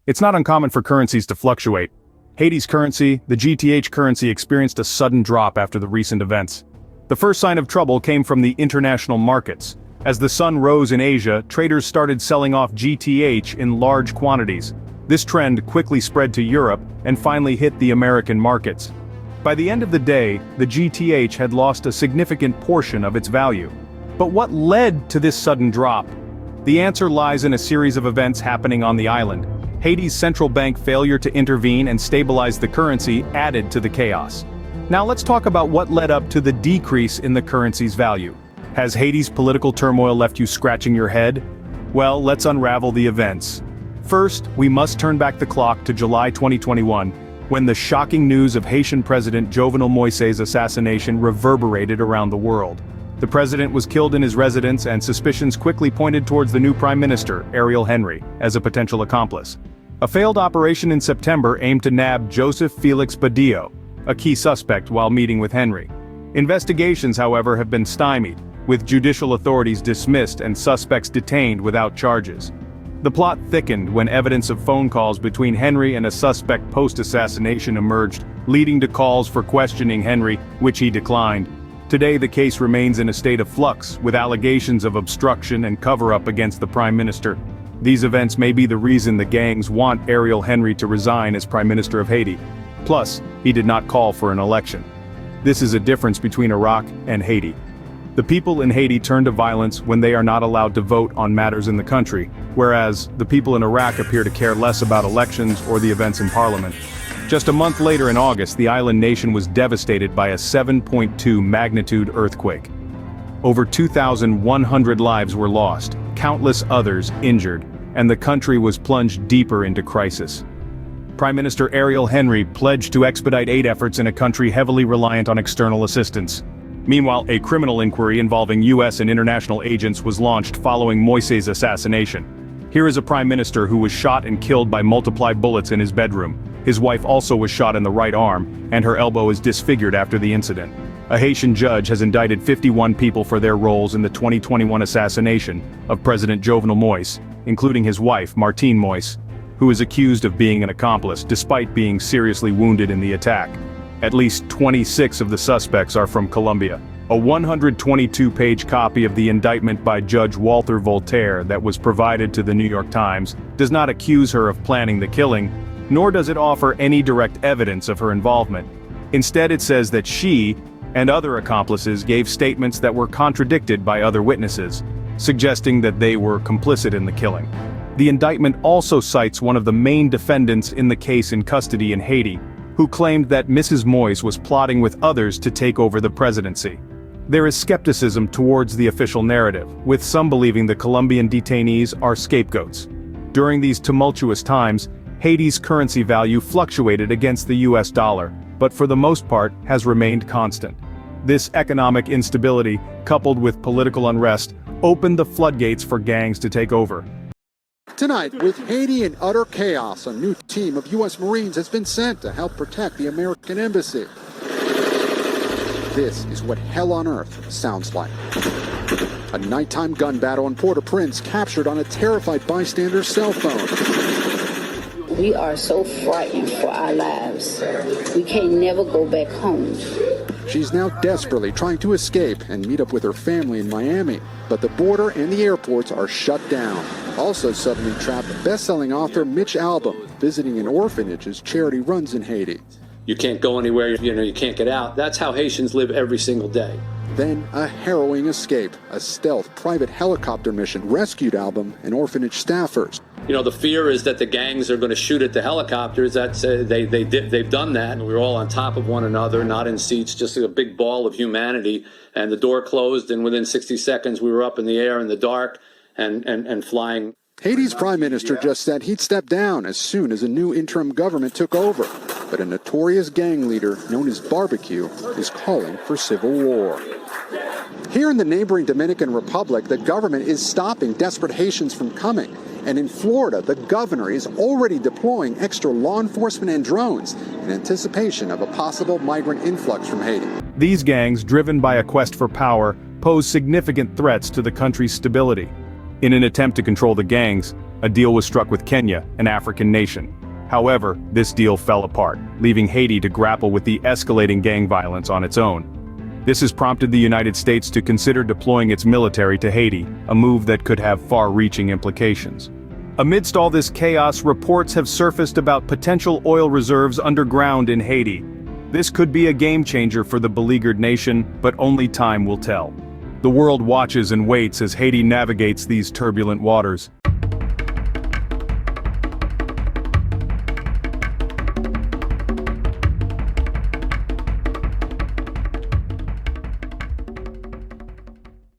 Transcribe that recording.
It's not uncommon for currencies to fluctuate. Haiti's currency, the GTH currency, experienced a sudden drop after the recent events. The first sign of trouble came from the international markets. As the sun rose in Asia, traders started selling off GTH in large quantities. This trend quickly spread to Europe and finally hit the American markets. By the end of the day, the GTH had lost a significant portion of its value. But what led to this sudden drop? The answer lies in a series of events happening on the island. Haiti's central bank failure to intervene and stabilize the currency added to the chaos. Now let's talk about what led up to the decrease in the currency's value. Has Haiti's political turmoil left you scratching your head? Well, let's unravel the events. First, we must turn back the clock to July 2021, when the shocking news of Haitian President Jovenel Moïse's assassination reverberated around the world. The president was killed in his residence, and suspicions quickly pointed towards the new prime minister, Ariel Henry, as a potential accomplice. A failed operation in September aimed to nab Joseph Felix Badillo, a key suspect, while meeting with Henry. Investigations, however, have been stymied, with judicial authorities dismissed and suspects detained without charges. The plot thickened when evidence of phone calls between Henry and a suspect post-assassination emerged, leading to calls for questioning Henry, which he declined. Today the case remains in a state of flux, with allegations of obstruction and cover-up against the Prime Minister. These events may be the reason the gangs want Ariel Henry to resign as Prime Minister of Haiti. Plus, he did not call for an election. This is a difference between Iraq and Haiti. The people in Haiti turn to violence when they are not allowed to vote on matters in the country, whereas the people in Iraq appear to care less about elections or the events in parliament. Just a month later in August, the island nation was devastated by a 7.2 magnitude earthquake. Over 2,100 lives were lost, countless others injured, and the country was plunged deeper into crisis. Prime Minister Ariel Henry pledged to expedite aid efforts in a country heavily reliant on external assistance. Meanwhile, a criminal inquiry involving U.S. and international agents was launched following Moïse's assassination. Here is a prime minister who was shot and killed by multiplied bullets in his bedroom. His wife also was shot in the right arm, and her elbow is disfigured after the incident. A Haitian judge has indicted 51 people for their roles in the 2021 assassination of President Jovenel Moïse, including his wife, Martine Moïse, who is accused of being an accomplice despite being seriously wounded in the attack. At least 26 of the suspects are from Colombia. A 122-page copy of the indictment by Judge Walter Voltaire that was provided to the New York Times does not accuse her of planning the killing, nor does it offer any direct evidence of her involvement. Instead, it says that she and other accomplices gave statements that were contradicted by other witnesses, suggesting that they were complicit in the killing. The indictment also cites one of the main defendants in the case in custody in Haiti, who claimed that Mrs. Moïse was plotting with others to take over the presidency. There is skepticism towards the official narrative, with some believing the Colombian detainees are scapegoats. During these tumultuous times, Haiti's currency value fluctuated against the US dollar, but for the most part has remained constant. This economic instability, coupled with political unrest, opened the floodgates for gangs to take over. Tonight, with Haiti in utter chaos, a new team of U.S. Marines has been sent to help protect the American embassy. This is what hell on earth sounds like. A nighttime gun battle in Port-au-Prince captured on a terrified bystander's cell phone. We are so frightened for our lives. We can never go back home. She's now desperately trying to escape and meet up with her family in Miami, but the border and the airports are shut down. Also suddenly trapped, best-selling author Mitch Albom, visiting an orphanage his charity runs in Haiti. You can't go anywhere, you can't get out. That's how Haitians live every single day. Then a harrowing escape. A stealth private helicopter mission rescued Albom and orphanage staffers. The fear is that the gangs are going to shoot at the helicopters. They've done that, and we were all on top of one another, not in seats, just a big ball of humanity. And the door closed, and within 60 seconds, we were up in the air in the dark and flying. Haiti's prime minister just said he'd step down as soon as a new interim government took over. But a notorious gang leader known as Barbecue is calling for civil war. Here in the neighboring Dominican Republic, the government is stopping desperate Haitians from coming. And in Florida, the governor is already deploying extra law enforcement and drones in anticipation of a possible migrant influx from Haiti. These gangs, driven by a quest for power, pose significant threats to the country's stability. In an attempt to control the gangs, A deal was struck with Kenya, an African nation. However, this deal fell apart, leaving Haiti to grapple with the escalating gang violence on its own. This has prompted the United States to consider deploying its military to Haiti, a move that could have far-reaching implications. Amidst all this chaos, reports have surfaced about potential oil reserves underground in Haiti. This could be a game-changer for the beleaguered nation, but only time will tell. The world watches and waits as Haiti navigates these turbulent waters.